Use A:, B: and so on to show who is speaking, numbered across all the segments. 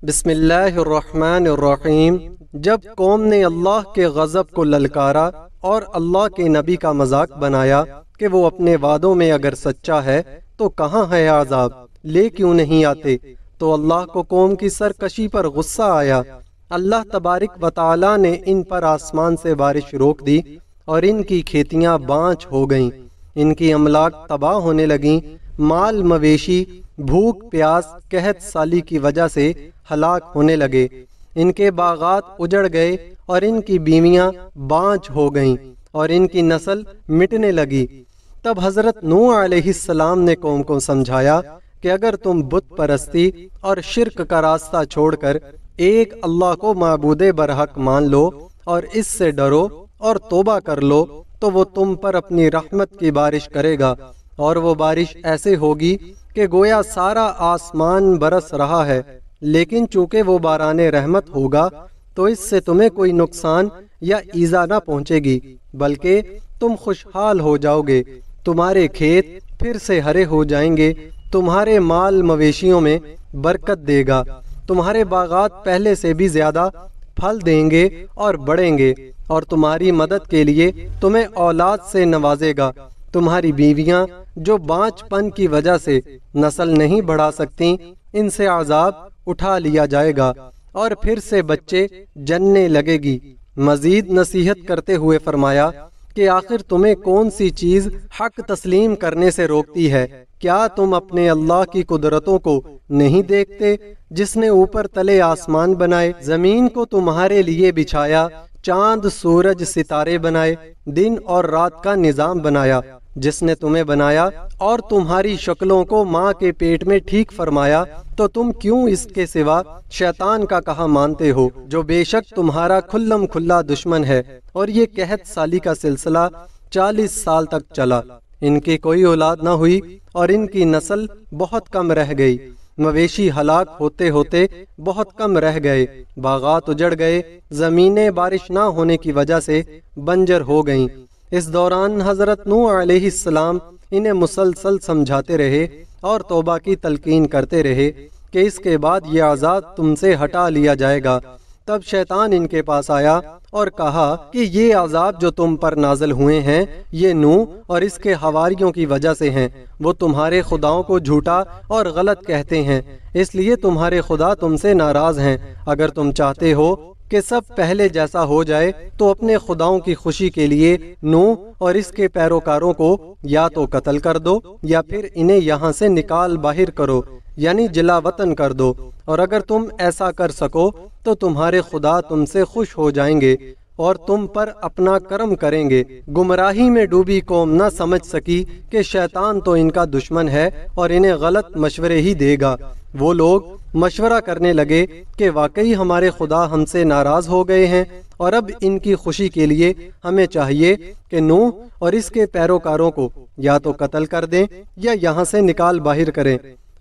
A: بسم اللہ الرحمن الرحیم۔ جب قوم نے اللہ کے غضب کو للکارا اور اللہ کے نبی کا مذاق بنایا کہ وہ اپنے وعدوں میں اگر سچا ہے تو کہاں ہے عذاب، لے کیوں نہیں آتے، تو اللہ کو قوم کی سرکشی پر غصہ آیا۔ اللہ تبارک و تعالی نے ان پر آسمان سے بارش روک دی اور ان کی کھیتیاں بانجھ ہو گئیں، ان کی املاک تباہ ہونے لگیں، مال مویشی بھوک پیاس قحط سالی کی وجہ سے ہلاک ہونے لگے، ان کے باغات اجڑ گئے اور ان کی بیویاں بانجھ ہو گئیں اور ان کی نسل مٹنے لگی۔ تب حضرت نوح علیہ السلام نے قوم کو سمجھایا کہ اگر تم بت پرستی اور شرک کا راستہ چھوڑ کر ایک اللہ کو معبود برحق مان لو اور اس سے ڈرو اور توبہ کر لو تو وہ تم پر اپنی رحمت کی بارش کرے گا، اور وہ بارش ایسے ہوگی کہ گویا سارا آسمان برس رہا ہے، لیکن چونکہ وہ باران رحمت ہوگا تو اس سے تمہیں کوئی نقصان یا ایذا نہ پہنچے گی، بلکہ تم خوشحال ہو جاؤ گے، تمہارے کھیت پھر سے ہرے ہو جائیں گے، تمہارے مال مویشیوں میں برکت دے گا، تمہارے باغات پہلے سے بھی زیادہ پھل دیں گے اور بڑھیں گے، اور تمہاری مدد کے لیے تمہیں اولاد سے نوازے گا، تمہاری بیویاں جو بانجھ پن کی وجہ سے نسل نہیں بڑھا سکتی ان سے عذاب اٹھا لیا جائے گا اور پھر سے بچے جننے لگے گی۔ مزید نصیحت کرتے ہوئے فرمایا کہ آخر تمہیں کون سی چیز حق تسلیم کرنے سے روکتی ہے؟ کیا تم اپنے اللہ کی قدرتوں کو نہیں دیکھتے، جس نے اوپر تلے آسمان بنائے، زمین کو تمہارے لیے بچھایا، چاند سورج ستارے بنائے، دن اور رات کا نظام بنایا، جس نے تمہیں بنایا اور تمہاری شکلوں کو ماں کے پیٹ میں ٹھیک فرمایا، تو تم کیوں اس کے سوا شیطان کا کہا مانتے ہو، جو بے شک تمہارا کھلم کھلا دشمن ہے۔ اور یہ قحط سالی کا سلسلہ 40 سال تک چلا، ان کی کوئی اولاد نہ ہوئی اور ان کی نسل بہت کم رہ گئی، مویشی ہلاک ہوتے ہوتے بہت کم رہ گئے، باغات اجڑ گئے، زمینیں بارش نہ ہونے کی وجہ سے بنجر ہو گئیں۔ اس دوران حضرت نوح علیہ السلام انہیں مسلسل سمجھاتے رہے اور توبہ کی تلقین کرتے رہے کہ اس کے بعد یہ عذاب تم سے ہٹا لیا جائے گا۔ تب شیطان ان کے پاس آیا اور کہا کہ یہ عذاب جو تم پر نازل ہوئے ہیں یہ نوح اور اس کے حواریوں کی وجہ سے ہیں، وہ تمہارے خداؤں کو جھوٹا اور غلط کہتے ہیں، اس لیے تمہارے خدا تم سے ناراض ہیں۔ اگر تم چاہتے ہو کہ سب پہلے جیسا ہو جائے تو اپنے خداؤں کی خوشی کے لیے نوح اور اس کے پیروکاروں کو یا تو قتل کر دو یا پھر انہیں یہاں سے نکال باہر کرو، یعنی جلا وطن کر دو، اور اگر تم ایسا کر سکو تو تمہارے خدا تم سے خوش ہو جائیں گے اور تم پر اپنا کرم کریں گے۔ گمراہی میں ڈوبی قوم نہ سمجھ سکی کہ شیطان تو ان کا دشمن ہے اور انہیں غلط مشورے ہی دے گا۔ وہ لوگ مشورہ کرنے لگے کہ واقعی ہمارے خدا ہم سے ناراض ہو گئے ہیں، اور اب ان کی خوشی کے لیے ہمیں چاہیے کہ نوح اور اس کے پیروکاروں کو یا تو قتل کر دیں یا یہاں سے نکال باہر کریں۔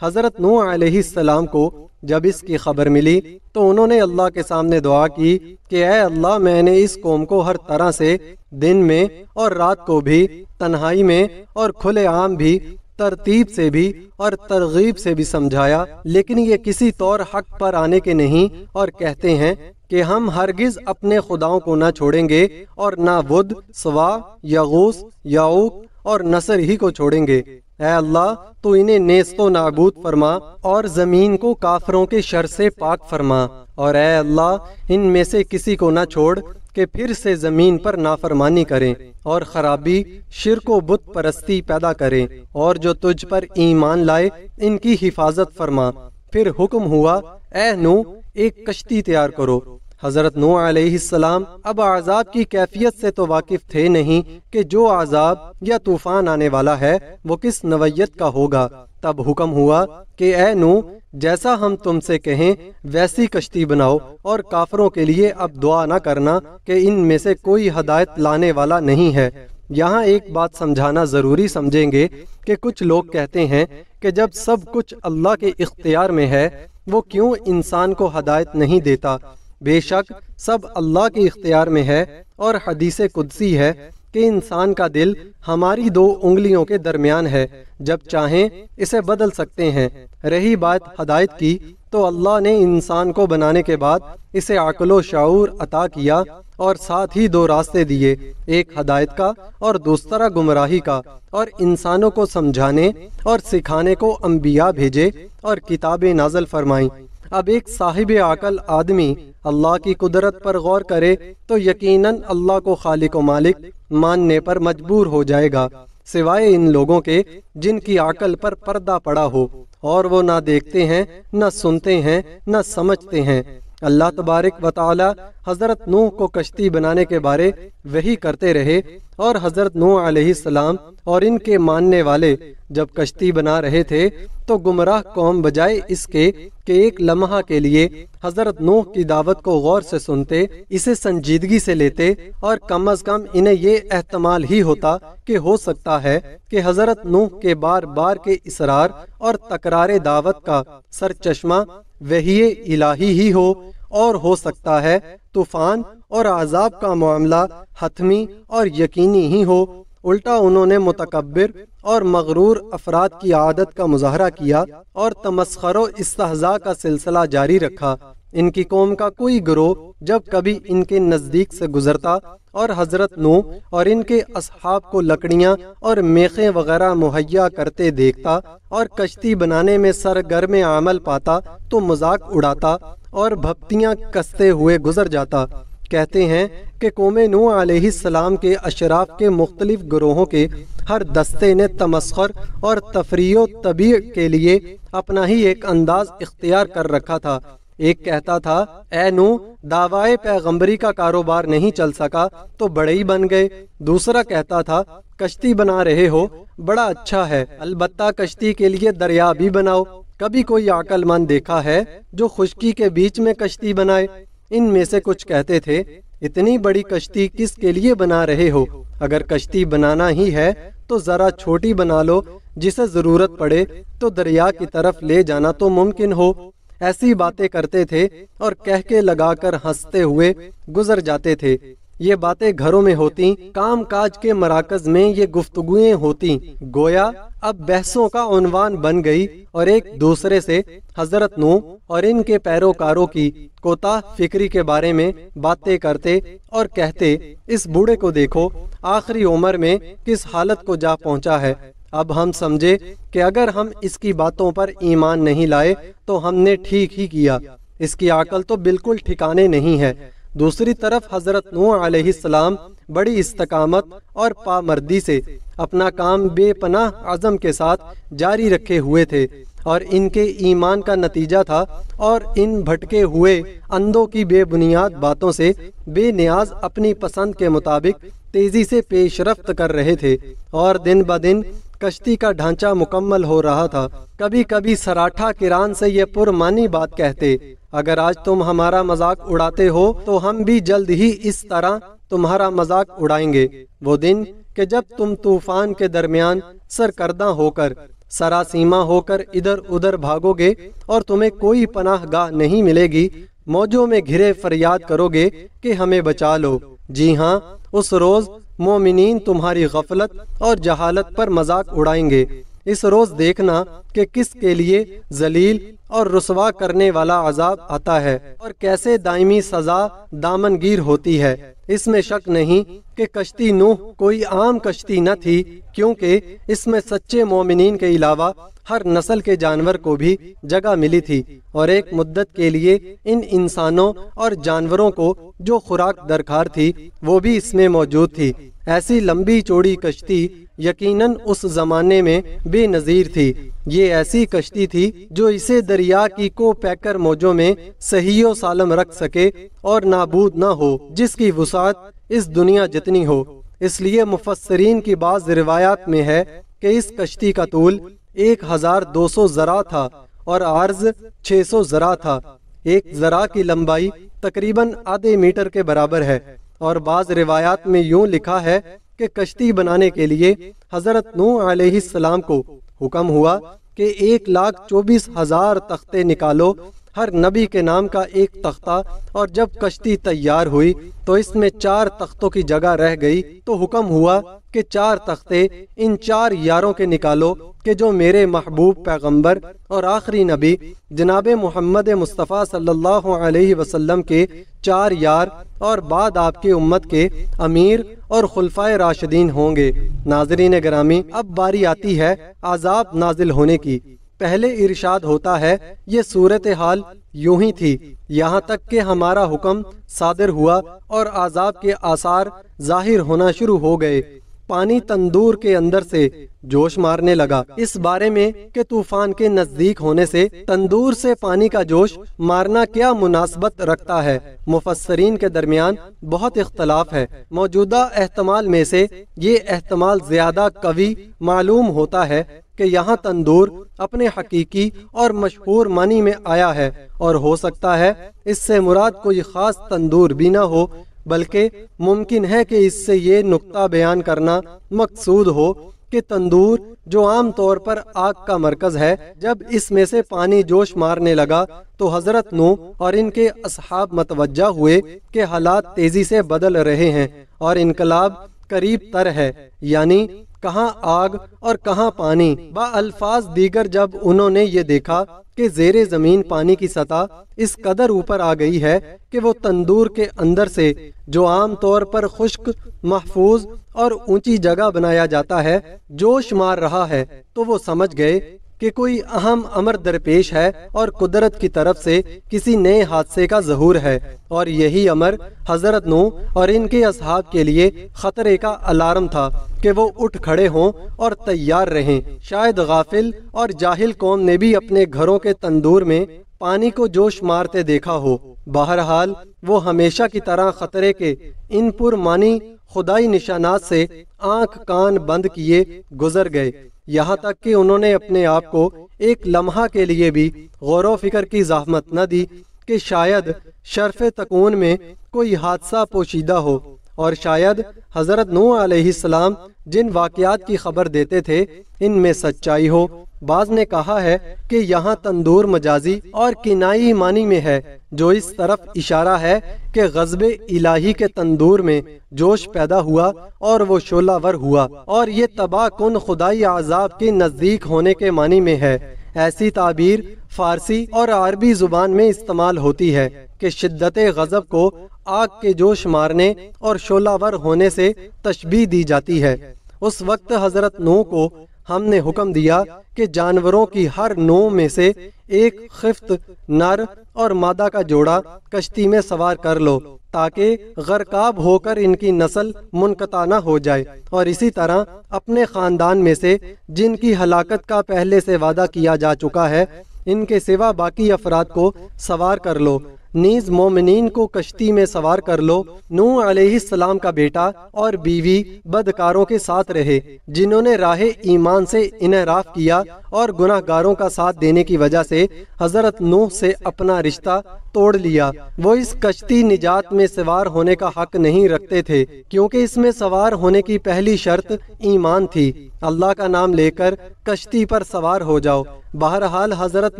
A: حضرت نوح علیہ السلام کو جب اس کی خبر ملی تو انہوں نے اللہ کے سامنے دعا کی کہ اے اللہ، میں نے اس قوم کو ہر طرح سے دن میں اور رات کو بھی، تنہائی میں اور کھلے عام بھی، ترتیب سے بھی اور ترغیب سے بھی سمجھایا، لیکن یہ کسی طور حق پر آنے کے نہیں، اور کہتے ہیں کہ ہم ہرگز اپنے خداؤں کو نہ چھوڑیں گے اور نہ ود، سوا، یغوث، یعوق اور نصر ہی کو چھوڑیں گے۔ اے اللہ، تو انہیں نیست و نابود فرما اور زمین کو کافروں کے شر سے پاک فرما، اور اے اللہ ان میں سے کسی کو نہ چھوڑ کہ پھر سے زمین پر نافرمانی کریں اور خرابی، شرک و بت پرستی پیدا کریں، اور جو تجھ پر ایمان لائے ان کی حفاظت فرما۔ پھر حکم ہوا اے نوح ایک کشتی تیار کرو۔ حضرت نوح علیہ السلام اب عذاب کی کیفیت سے تو واقف تھے نہیں کہ جو عذاب یا طوفان آنے والا ہے وہ کس نوعیت کا ہوگا۔ تب حکم ہوا کہ اے نوح، جیسا ہم تم سے کہیں ویسی کشتی بناؤ، اور کافروں کے لیے اب دعا نہ کرنا کہ ان میں سے کوئی ہدایت لانے والا نہیں ہے۔ یہاں ایک بات سمجھانا ضروری سمجھیں گے کہ کچھ لوگ کہتے ہیں کہ جب سب کچھ اللہ کے اختیار میں ہے وہ کیوں انسان کو ہدایت نہیں دیتا۔ بے شک سب اللہ کے اختیار میں ہے، اور حدیث قدسی ہے کہ انسان کا دل ہماری 2 انگلیوں کے درمیان ہے، جب چاہیں اسے بدل سکتے ہیں۔ رہی بات ہدایت کی، تو اللہ نے انسان کو بنانے کے بعد اسے عقل و شعور عطا کیا اور ساتھ ہی 2 راستے دیے، ایک ہدایت کا اور دوسرا گمراہی کا، اور انسانوں کو سمجھانے اور سکھانے کو انبیاء بھیجے اور کتابیں نازل فرمائیں۔ اب ایک صاحب عقل آدمی اللہ کی قدرت پر غور کرے تو یقیناً اللہ کو خالق و مالک ماننے پر مجبور ہو جائے گا، سوائے ان لوگوں کے جن کی عقل پر پردہ پڑا ہو اور وہ نہ دیکھتے ہیں، نہ سنتے ہیں، نہ سمجھتے ہیں۔ اللہ تبارک و تعالی حضرت نوح کو کشتی بنانے کے بارے وحی کرتے رہے، اور حضرت نوح علیہ السلام اور ان کے ماننے والے جب کشتی بنا رہے تھے تو گمراہ قوم بجائے اس کے کہ ایک لمحہ کے لیے حضرت نوح کی دعوت کو غور سے سنتے، اسے سنجیدگی سے لیتے، اور کم از کم انہیں یہ احتمال ہی ہوتا کہ ہو سکتا ہے کہ حضرت نوح کے بار بار کے اصرار اور تکرار دعوت کا سرچشمہ وحی الہی ہی ہو، اور ہو سکتا ہے طوفان اور عذاب کا معاملہ حتمی اور یقینی ہی ہو۔ الٹا انہوں نے متکبر اور مغرور افراد کی عادت کا مظاہرہ کیا اور تمسخر و استہزاء کا سلسلہ جاری رکھا۔ ان کی قوم کا کوئی گروہ جب کبھی ان کے نزدیک سے گزرتا اور حضرت نوح اور ان کے اصحاب کو لکڑیاں اور میخیں وغیرہ مہیا کرتے دیکھتا اور کشتی بنانے میں سرگرم عمل پاتا تو مذاق اڑاتا اور بھپتیاں کستے ہوئے گزر جاتا۔ کہتے ہیں کہ قوم نوح علیہ السلام کے اشراف کے مختلف گروہوں کے ہر دستے نے تمسخر اور تفریح و تبیع کے لیے اپنا ہی ایک انداز اختیار کر رکھا تھا۔ ایک کہتا تھا، اے نوح، دعوائے پیغمبری کا کاروبار نہیں چل سکا تو بڑے ہی بن گئے۔ دوسرا کہتا تھا، کشتی بنا رہے ہو، بڑا اچھا ہے، البتہ کشتی کے لیے دریا بھی بناؤ۔ کبھی کوئی عقل مند دیکھا ہے جو خشکی کے بیچ میں کشتی بنائے؟ ان میں سے کچھ کہتے تھے، اتنی بڑی کشتی کس کے لیے بنا رہے ہو؟ اگر کشتی بنانا ہی ہے تو ذرا چھوٹی بنا لو، جسے ضرورت پڑے تو دریا کی طرف لے جانا تو ممکن ہو۔ ایسی باتیں کرتے تھے اور کہہ کے لگا کر ہنستے ہوئے گزر جاتے تھے۔ یہ باتیں گھروں میں ہوتی، کام کاج کے مراکز میں یہ گفتگویں ہوتی، گویا اب بحثوں کا عنوان بن گئی، اور ایک دوسرے سے حضرت نوح اور ان کے پیروکاروں کی کوتاہ فکری کے بارے میں باتیں کرتے اور کہتے، اس بوڑھے کو دیکھو، آخری عمر میں کس حالت کو جا پہنچا ہے۔ اب ہم سمجھے کہ اگر ہم اس کی باتوں پر ایمان نہیں لائے تو ہم نے ٹھیک ہی کیا، اس کی عقل تو بالکل ٹھکانے نہیں ہے۔ دوسری طرف حضرت نوح علیہ السلام بڑی استقامت اور پامردی سے اپنا کام بے پناہ عزم کے ساتھ جاری رکھے ہوئے تھے، اور ان کے ایمان کا نتیجہ تھا، اور ان بھٹکے ہوئے اندھوں کی بے بنیاد باتوں سے بے نیاز اپنی پسند کے مطابق تیزی سے پیش رفت کر رہے تھے، اور دن بدن کشتی کا ڈھانچہ مکمل ہو رہا تھا۔ کبھی کبھی سراٹھا کران سے یہ پرمانی بات کہتے، اگر آج تم ہمارا مذاق اڑاتے ہو تو ہم بھی جلد ہی اس طرح تمہارا مذاق اڑائیں گے۔ وہ دن کہ جب تم طوفان کے درمیان سرکردہ ہو کر، سراسیما ہو کر ادھر ادھر بھاگو گے اور تمہیں کوئی پناہ گاہ نہیں ملے گی، موجوں میں گھرے فریاد کرو گے کہ ہمیں بچا لو۔ جی ہاں، اس روز مومنین تمہاری غفلت اور جہالت پر مذاق اڑائیں گے۔ اس روز دیکھنا کہ کس کے لیے ذلیل اور رسوا کرنے والا عذاب آتا ہے، اور کیسے دائمی سزا دامنگیر ہوتی ہے۔ اس میں شک نہیں کہ کشتی نوح کوئی عام کشتی نہ تھی، کیونکہ اس میں سچے مومنین کے علاوہ ہر نسل کے جانور کو بھی جگہ ملی تھی، اور ایک مدت کے لیے ان انسانوں اور جانوروں کو جو خوراک درکار تھی وہ بھی اس میں موجود تھی۔ ایسی لمبی چوڑی کشتی یقیناً اس زمانے میں بے نظیر تھی۔ یہ ایسی کشتی تھی جو اسے دریا کی کو پیکر موجوں میں صحیح و سالم رکھ سکے اور نابود نہ ہو، جس کی وسعت اس دنیا جتنی ہو۔ اس لیے مفسرین کی بعض روایات میں ہے کہ اس کشتی کا طول 1200 ذراع تھا اور عرض 600 ذراع تھا۔ ایک ذراع کی لمبائی تقریباً آدھے میٹر کے برابر ہے، اور بعض روایات میں یوں لکھا ہے کہ کشتی بنانے کے لیے حضرت نوح علیہ السلام کو حکم ہوا کہ 1,24,000 تختے نکالو، ہر نبی کے نام کا ایک تختہ، اور جب کشتی تیار ہوئی تو اس میں 4 تختوں کی جگہ رہ گئی، تو حکم ہوا کہ 4 تختے ان 4 یاروں کے نکالو کہ جو میرے محبوب پیغمبر اور آخری نبی جناب محمد مصطفیٰ صلی اللہ علیہ وسلم کے 4 یار اور بعد آپ کے امت کے امیر اور خلفائے راشدین ہوں گے۔ ناظرین گرامی، اب باری آتی ہے عذاب نازل ہونے کی۔ پہلے ارشاد ہوتا ہے یہ صورتحال یوں ہی تھی یہاں تک کہ ہمارا حکم صادر ہوا اور عذاب کے آثار ظاہر ہونا شروع ہو گئے۔ پانی تندور کے اندر سے جوش مارنے لگا، اس بارے میں کہ طوفان کے نزدیک ہونے سے تندور سے پانی کا جوش مارنا کیا مناسبت رکھتا ہے، مفسرین کے درمیان بہت اختلاف ہے۔ موجودہ احتمال میں سے یہ احتمال زیادہ قوی معلوم ہوتا ہے کہ یہاں تندور اپنے حقیقی اور مشہور معنی میں آیا ہے، اور ہو سکتا ہے اس سے مراد کوئی خاص تندور بھی نہ ہو، بلکہ ممکن ہے کہ اس سے یہ نقطہ بیان کرنا مقصود ہو کہ تندور جو عام طور پر آگ کا مرکز ہے، جب اس میں سے پانی جوش مارنے لگا تو حضرت نوح اور ان کے اصحاب متوجہ ہوئے کہ حالات تیزی سے بدل رہے ہیں اور انقلاب قریب تر ہے، یعنی کہاں آگ اور کہاں پانی۔ با الفاظ دیگر جب انہوں نے یہ دیکھا کہ زیر زمین پانی کی سطح اس قدر اوپر آ گئی ہے کہ وہ تندور کے اندر سے جو عام طور پر خشک، محفوظ اور اونچی جگہ بنایا جاتا ہے جوش مار رہا ہے، تو وہ سمجھ گئے کہ کوئی اہم امر درپیش ہے اور قدرت کی طرف سے کسی نئے حادثے کا ظہور ہے، اور یہی امر حضرت نوح اور ان کے اصحاب کے لیے خطرے کا الارم تھا کہ وہ اٹھ کھڑے ہوں اور تیار رہیں۔ شاید غافل اور جاہل قوم نے بھی اپنے گھروں کے تندور میں پانی کو جوش مارتے دیکھا ہو۔ بہرحال وہ ہمیشہ کی طرح خطرے کے ان پرمعنی خدائی نشانات سے آنکھ کان بند کیے گزر گئے، یہاں تک کہ انہوں نے اپنے آپ کو ایک لمحہ کے لیے بھی غور و فکر کی زحمت نہ دی کہ شاید شرف تکون میں کوئی حادثہ پوشیدہ ہو، اور شاید حضرت نوح علیہ السلام جن واقعات کی خبر دیتے تھے ان میں سچائی ہو۔ بعض نے کہا ہے کہ یہاں تندور مجازی اور کنائی معنی میں ہے، جو اس طرف اشارہ ہے کہ غضب الہی کے تندور میں جوش پیدا ہوا اور وہ شعلہ ور ہوا، اور یہ تباہ کن خدائی عذاب کے نزدیک ہونے کے معنی میں ہے۔ ایسی تعبیر فارسی اور عربی زبان میں استعمال ہوتی ہے کہ شدت غضب کو آگ کے جوش مارنے اور شعلہ ور ہونے سے تشبیہ دی جاتی ہے۔ اس وقت حضرت نوح کو ہم نے حکم دیا کہ جانوروں کی ہر نوع میں سے ایک خفت نر اور مادہ کا جوڑا کشتی میں سوار کر لو، تاکہ غرقاب ہو کر ان کی نسل منقطع نہ ہو جائے، اور اسی طرح اپنے خاندان میں سے جن کی ہلاکت کا پہلے سے وعدہ کیا جا چکا ہے ان کے سوا باقی افراد کو سوار کر لو، نیز مومنین کو کشتی میں سوار کر لو۔ نوح علیہ السلام کا بیٹا اور بیوی بدکاروں کے ساتھ رہے، جنہوں نے راہ ایمان سے انحراف کیا اور گناہ گاروں کا ساتھ دینے کی وجہ سے حضرت نوح سے اپنا رشتہ توڑ لیا۔ وہ اس کشتی نجات میں سوار ہونے کا حق نہیں رکھتے تھے، کیونکہ اس میں سوار ہونے کی پہلی شرط ایمان تھی۔ اللہ کا نام لے کر کشتی پر سوار ہو جاؤ۔ بہرحال حضرت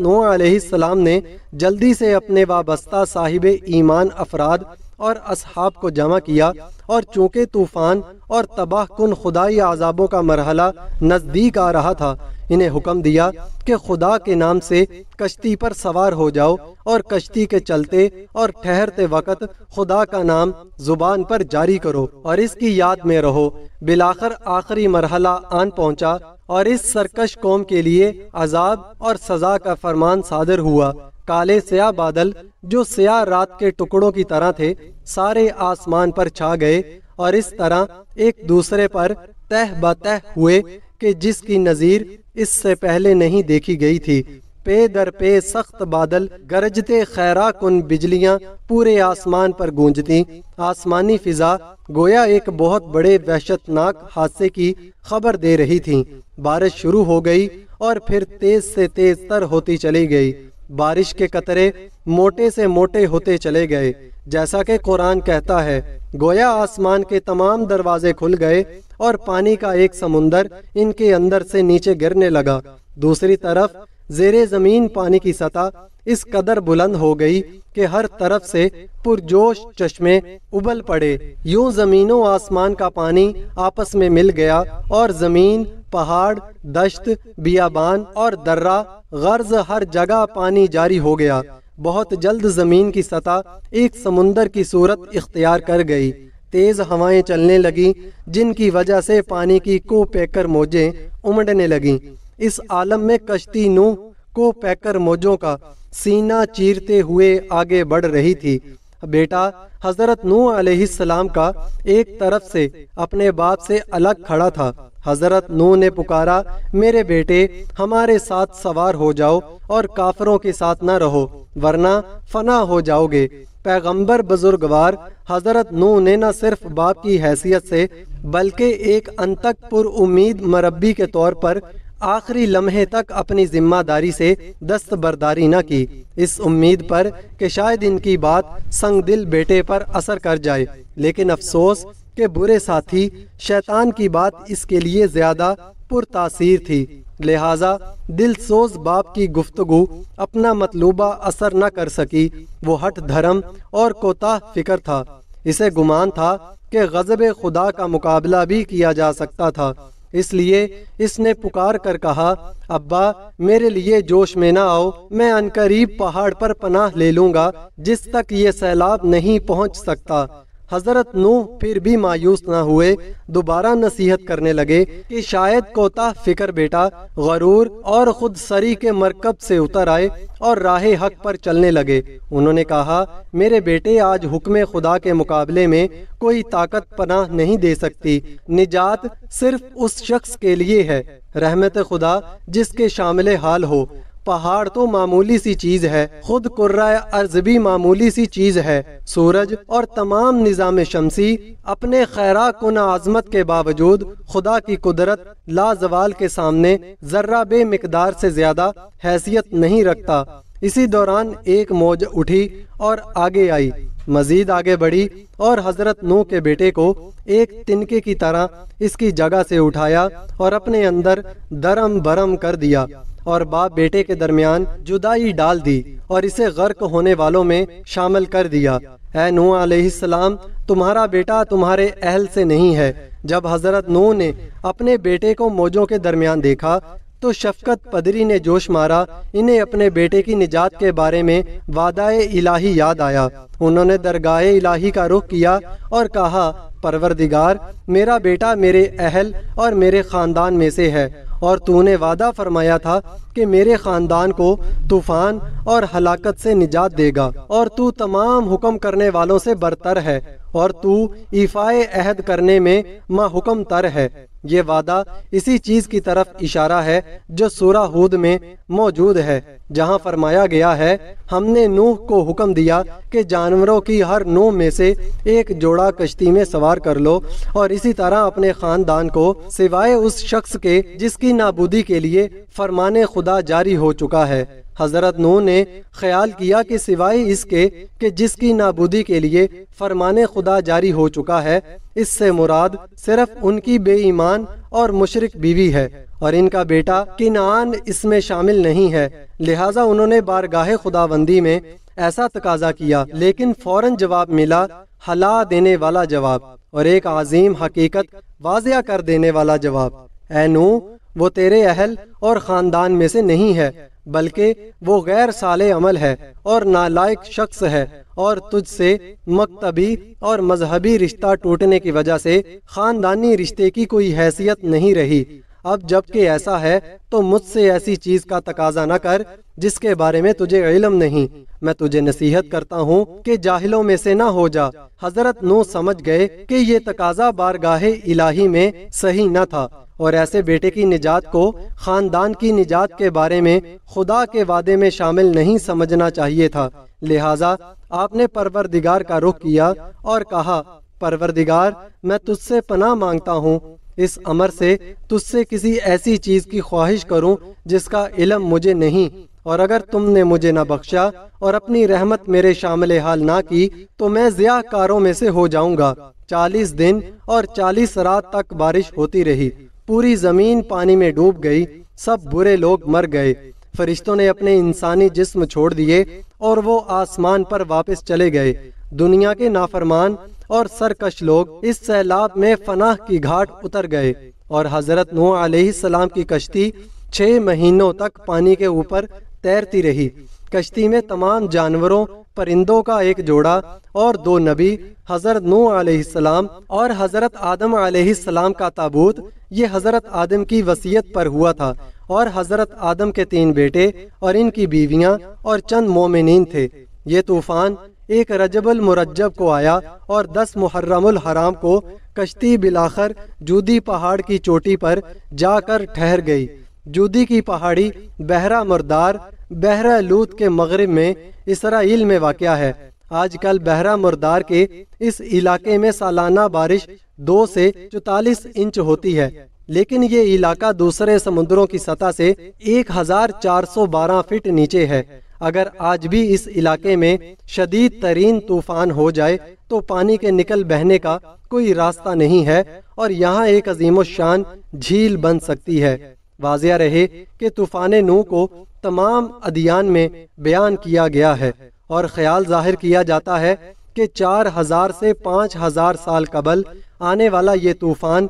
A: نوح علیہ السلام نے جلدی سے اپنے وابستہ صاحب ایمان افراد اور اصحاب کو جمع کیا، اور چونکہ طوفان اور تباہ کن خدائی عذابوں کا مرحلہ نزدیک آ رہا تھا، انہیں حکم دیا کہ خدا کے نام سے کشتی پر سوار ہو جاؤ، اور کشتی کے چلتے اور ٹھہرتے وقت خدا کا نام زبان پر جاری کرو اور اس کی یاد میں رہو۔ بالآخر آخری مرحلہ آن پہنچا اور اس سرکش قوم کے لیے عذاب اور سزا کا فرمان صادر ہوا۔ کالے سیاہ بادل جو سیاہ رات کے ٹکڑوں کی طرح تھے سارے آسمان پر چھا گئے، اور اس طرح ایک دوسرے پر تہ بتہ ہوئے کہ جس کی نظیر اس سے پہلے نہیں دیکھی گئی تھی۔ پے در پے سخت بادل گرجتے، خیرہ کن بجلیاں پورے آسمان پر گونجتی، آسمانی فضا گویا ایک بہت بڑے وحشت ناک حادثے کی خبر دے رہی تھی۔ بارش شروع ہو گئی اور پھر تیز سے تیز تر ہوتی چلی گئی۔ بارش کے قطرے موٹے سے موٹے ہوتے چلے گئے، جیسا کہ قرآن کہتا ہے، گویا آسمان کے تمام دروازے کھل گئے اور پانی کا ایک سمندر ان کے اندر سے نیچے گرنے لگا۔ دوسری طرف زیر زمین پانی کی سطح اس قدر بلند ہو گئی کہ ہر طرف سے پرجوش چشمے ابل پڑے۔ یوں زمین و آسمان کا پانی آپس میں مل گیا اور زمین، پہاڑ، دشت، بیابان اور درہ غرض ہر جگہ پانی جاری ہو گیا۔ بہت جلد زمین کی سطح ایک سمندر کی صورت اختیار کر گئی۔ تیز ہوائیں چلنے لگیں جن کی وجہ سے پانی کی کو پیکر موجیں امڑنے لگیں۔ اس عالم میں کشتی نوح کو پیکر موجوں کا سینہ چیرتے ہوئے آگے بڑھ رہی تھی۔ بیٹا حضرت نوح علیہ السلام کا ایک طرف سے اپنے باپ سے الگ کھڑا تھا۔ حضرت نوح نے پکارا، میرے بیٹے ہمارے ساتھ سوار ہو جاؤ اور کافروں کے ساتھ نہ رہو ورنہ فنا ہو جاؤ گے۔ پیغمبر بزرگوار حضرت نوح نے نہ صرف باپ کی حیثیت سے بلکہ ایک انتک پر امید مربی کے طور پر آخری لمحے تک اپنی ذمہ داری سے دستبرداری نہ کی، اس امید پر کہ شاید ان کی بات سنگ دل بیٹے پر اثر کر جائے، لیکن افسوس کہ برے ساتھی شیطان کی بات اس کے لیے زیادہ پرتاثیر تھی، لہٰذا دل سوز باپ کی گفتگو اپنا مطلوبہ اثر نہ کر سکی۔ وہ ہٹ دھرم اور کوتاہ فکر تھا، اسے گمان تھا کہ غضب خدا کا مقابلہ بھی کیا جا سکتا تھا، اس لیے اس نے پکار کر کہا، ابا میرے لیے جوش میں نہ آؤ، میں عنقریب پہاڑ پر پناہ لے لوں گا جس تک یہ سیلاب نہیں پہنچ سکتا۔ حضرت نوح پھر بھی مایوس نہ ہوئے، دوبارہ نصیحت کرنے لگے کہ شاید کوتاہ فکر بیٹا غرور اور خود سری کے مرکب سے اتر آئے اور راہ حق پر چلنے لگے۔ انہوں نے کہا، میرے بیٹے آج حکم خدا کے مقابلے میں کوئی طاقت پناہ نہیں دے سکتی، نجات صرف اس شخص کے لیے ہے، رحمت خدا جس کے شامل حال ہو۔ پہاڑ تو معمولی سی چیز ہے، خود کرۂ ارض بھی معمولی سی چیز ہے، سورج اور تمام نظام شمسی اپنے خیرہ کن عظمت کے باوجود خدا کی قدرت لازوال کے سامنے ذرہ بے مقدار سے زیادہ حیثیت نہیں رکھتا۔ اسی دوران ایک موج اٹھی اور آگے آئی، مزید آگے بڑھی اور حضرت نوح کے بیٹے کو ایک تنکے کی طرح اس کی جگہ سے اٹھایا اور اپنے اندر درم برم کر دیا اور باپ بیٹے کے درمیان جدائی ڈال دی اور اسے غرق ہونے والوں میں شامل کر دیا۔ اے نوح علیہ السلام، تمہارا بیٹا تمہارے اہل سے نہیں ہے۔ جب حضرت نوح نے اپنے بیٹے کو موجوں کے درمیان دیکھا تو شفقت پدری نے جوش مارا، انہیں اپنے بیٹے کی نجات کے بارے میں وعدہ الہی یاد آیا۔ انہوں نے درگاہ الہی کا رخ کیا اور کہا، پروردگار میرا بیٹا میرے اہل اور میرے خاندان میں سے ہے، اور تو نے وعدہ فرمایا تھا کہ میرے خاندان کو طوفان اور ہلاکت سے نجات دے گا، اور تو تمام حکم کرنے والوں سے برتر ہے، اور تو ایفائے عہد کرنے میں ما حکم تر ہے۔ یہ وعدہ اسی چیز کی طرف اشارہ ہے جو سورہ ہود میں موجود ہے، جہاں فرمایا گیا ہے، ہم نے نوح کو حکم دیا کہ جانوروں کی ہر نوع میں سے ایک جوڑا کشتی میں سوار کر لو، اور اسی طرح اپنے خاندان کو سوائے اس شخص کے جس کی نابودی کے لیے فرمان خدا جاری ہو چکا ہے۔ حضرت نوح نے خیال کیا کہ سوائے اس کے کہ جس کی نابودی کے لیے فرمان خدا جاری ہو چکا ہے، اس سے مراد صرف ان کی بے ایمان اور مشرک بیوی ہے، اور ان کا بیٹا کنعان اس میں شامل نہیں ہے، لہٰذا انہوں نے بارگاہ خداوندی میں ایسا تقاضا کیا، لیکن فوراً جواب ملا، ہلا دینے والا جواب، اور ایک عظیم حقیقت واضح کر دینے والا جواب۔ اے نوح، وہ تیرے اہل اور خاندان میں سے نہیں ہے، بلکہ وہ غیر صالح عمل ہے اور نالائق شخص ہے، اور تجھ سے مکتبی اور مذہبی رشتہ ٹوٹنے کی وجہ سے خاندانی رشتے کی کوئی حیثیت نہیں رہی۔ اب جب کہ ایسا ہے تو مجھ سے ایسی چیز کا تقاضا نہ کر جس کے بارے میں تجھے علم نہیں۔ میں تجھے نصیحت کرتا ہوں کہ جاہلوں میں سے نہ ہو جا۔ حضرت نوح سمجھ گئے کہ یہ تقاضا بارگاہ الہی میں صحیح نہ تھا، اور ایسے بیٹے کی نجات کو خاندان کی نجات کے بارے میں خدا کے وعدے میں شامل نہیں سمجھنا چاہیے تھا، لہٰذا آپ نے پروردگار کا رخ کیا اور کہا، پروردگار میں تجھ سے پناہ مانگتا ہوں اس امر سے تجھ سے کسی ایسی چیز کی خواہش کروں جس کا علم مجھے نہیں، اور اگر تم نے مجھے نہ بخشا اور اپنی رحمت میرے شامل حال نہ کی تو میں ضیاء کاروں میں سے ہو جاؤں گا۔ 40 دن اور 40 رات تک بارش ہوتی رہی، پوری زمین پانی میں ڈوب گئی، سب برے لوگ مر گئے۔ فرشتوں نے اپنے انسانی جسم چھوڑ دیے اور وہ آسمان پر واپس چلے گئے۔ دنیا کے نافرمان اور سرکش لوگ اس سیلاب میں فناہ کی گھاٹ اتر گئے، اور حضرت نوح علیہ السلام کی کشتی 6 مہینوں تک پانی کے اوپر تیرتی رہی۔ کشتی میں تمام جانوروں، پرندوں کا ایک جوڑا اور 2 نبی، حضرت نوح علیہ السلام اور حضرت آدم علیہ السلام کا تابوت، یہ حضرت آدم کی وصیت پر ہوا تھا، اور حضرت آدم کے 3 بیٹے اور ان کی بیویاں اور چند مومنین تھے۔ یہ طوفان 1 رجب المرجب کو آیا اور 10 محرم الحرام کو کشتی بالآخر جودی پہاڑ کی چوٹی پر جا کر ٹھہر گئی۔ جودی کی پہاڑی بحیرہ مردار، بحیرہ لوط کے مغرب میں اسرائیل میں واقع ہے۔ آج کل بحیرہ مردار کے اس علاقے میں سالانہ بارش 2 سے 44 انچ ہوتی ہے، لیکن یہ علاقہ دوسرے سمندروں کی سطح سے 1412 فٹ نیچے ہے۔ اگر آج بھی اس علاقے میں شدید ترین طوفان ہو جائے تو پانی کے نکل بہنے کا کوئی راستہ نہیں ہے، اور یہاں ایک عظیم الشان جھیل بن سکتی ہے۔ واضح رہے کہ طوفان نوح کو تمام ادیان میں بیان کیا گیا ہے، اور خیال ظاہر کیا جاتا ہے کہ 4000 سے 5000 سال قبل آنے والا یہ طوفان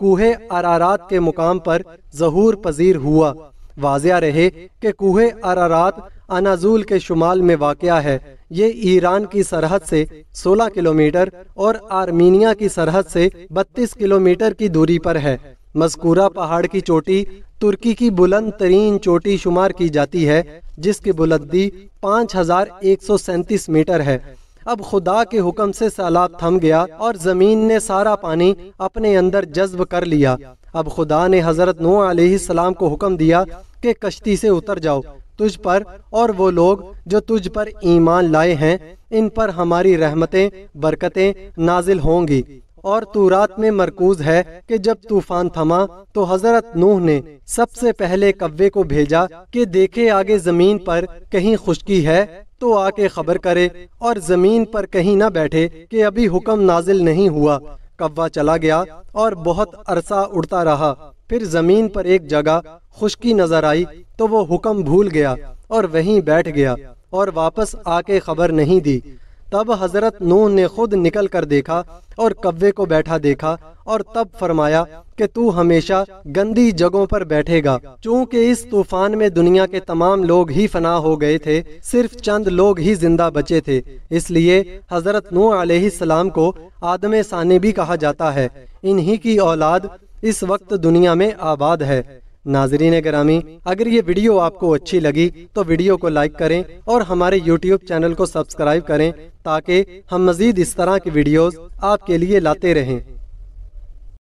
A: کوہ ارارات کے مقام پر ظہور پذیر ہوا۔ واضح رہے کہ کوہ ارارات اناضول کے شمال میں واقع ہے۔ یہ ایران کی سرحد سے 16 کلومیٹر اور آرمینیا کی سرحد سے 32 کلومیٹر کی دوری پر ہے۔ مذکورہ پہاڑ کی چوٹی ترکی کی بلند ترین چوٹی شمار کی جاتی ہے، جس کی بلندی 5137 میٹر ہے۔ اب خدا کے حکم سے سیلاب تھم گیا اور زمین نے سارا پانی اپنے اندر جذب کر لیا۔ اب خدا نے حضرت نوح علیہ السلام کو حکم دیا کہ کشتی سے اتر جاؤ، تجھ پر اور وہ لوگ جو تجھ پر ایمان لائے ہیں ان پر ہماری رحمتیں، برکتیں نازل ہوں گی۔ اور تورات میں مرکوز ہے کہ جب طوفان تھما تو حضرت نوح نے سب سے پہلے کوے کو بھیجا کہ دیکھے آگے زمین پر کہیں خشکی ہے تو آ کے خبر کرے، اور زمین پر کہیں نہ بیٹھے کہ ابھی حکم نازل نہیں ہوا۔ کوا چلا گیا اور بہت عرصہ اڑتا رہا، پھر زمین پر ایک جگہ خشکی نظر آئی تو وہ حکم بھول گیا اور وہیں بیٹھ گیا اور واپس آ کے خبر نہیں دی۔ تب حضرت نوح نے خود نکل کر دیکھا اور کوے کو بیٹھا دیکھا، اور تب فرمایا کہ تو ہمیشہ گندی جگہوں پر بیٹھے گا۔ چونکہ اس طوفان میں دنیا کے تمام لوگ ہی فنا ہو گئے تھے، صرف چند لوگ ہی زندہ بچے تھے، اس لیے حضرت نوح علیہ السلام کو آدم ثانی بھی کہا جاتا ہے۔ انہی کی اولاد اس وقت دنیا میں آباد ہے۔ ناظرین گرامی، اگر یہ ویڈیو آپ کو اچھی لگی تو ویڈیو کو لائک کریں اور ہمارے یوٹیوب چینل کو سبسکرائب کریں تاکہ ہم مزید اس طرح کی ویڈیوز آپ کے لیے لاتے رہیں۔